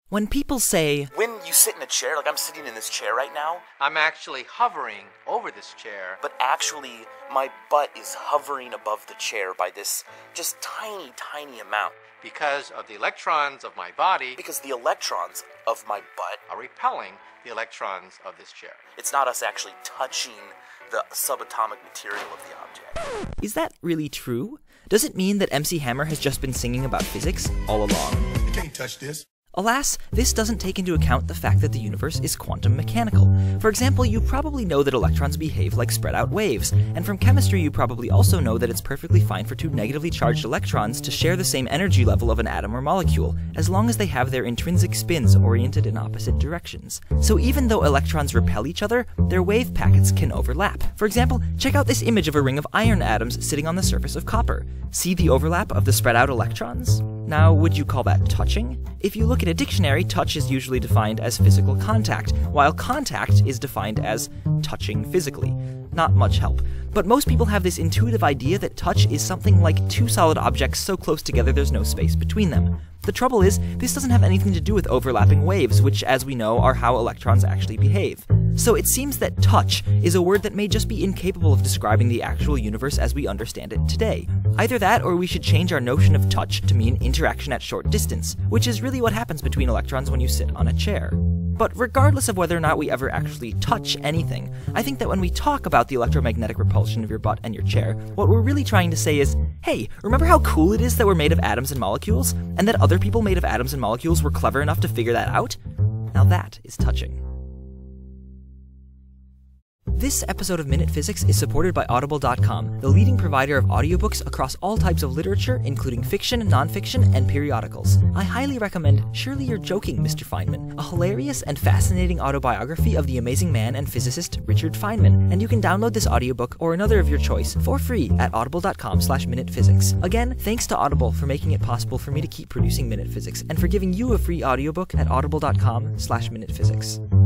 When people say, when you sit in a chair, like I'm sitting in this chair right now, I'm actually hovering over this chair. but actually my butt is hovering above the chair by this just tiny, tiny amount. Because of the electrons of my body Because the electrons of my butt, are repelling the electrons of this chair. it's not us actually touching the subatomic material of the object. is that really true? Does it mean that MC Hammer has just been singing about physics all along? You can't touch this. Alas, this doesn't take into account the fact that the universe is quantum mechanical. For example, you probably know that electrons behave like spread-out waves, and from chemistry you probably also know that it's perfectly fine for two negatively charged electrons to share the same energy level of an atom or molecule, as long as they have their intrinsic spins oriented in opposite directions. So even though electrons repel each other, their wave packets can overlap. For example, check out this image of a ring of iron atoms sitting on the surface of copper. See the overlap of the spread-out electrons? Now, would you call that touching? If you look at a dictionary, touch is usually defined as physical contact, while contact is defined as touching physically. Not much help. But most people have this intuitive idea that touch is something like two solid objects so close together there's no space between them. The trouble is, this doesn't have anything to do with overlapping waves, which, as we know, are how electrons actually behave. So it seems that touch is a word that may just be incapable of describing the actual universe as we understand it today. Either that, or we should change our notion of touch to mean interaction at short distance, which is really what happens between electrons when you sit on a chair. But regardless of whether or not we ever actually touch anything, I think that when we talk about the electromagnetic repulsion of your butt and your chair, what we're really trying to say is, hey, remember how cool it is that we're made of atoms and molecules? And that other people made of atoms and molecules were clever enough to figure that out? Now that is touching. This episode of Minute Physics is supported by Audible.com, the leading provider of audiobooks across all types of literature, including fiction, nonfiction, and periodicals. I highly recommend Surely You're Joking, Mr. Feynman, a hilarious and fascinating autobiography of the amazing man and physicist Richard Feynman, and you can download this audiobook or another of your choice for free at audible.com/minutephysics. Again, thanks to Audible for making it possible for me to keep producing Minute Physics, and for giving you a free audiobook at audible.com/minutephysics.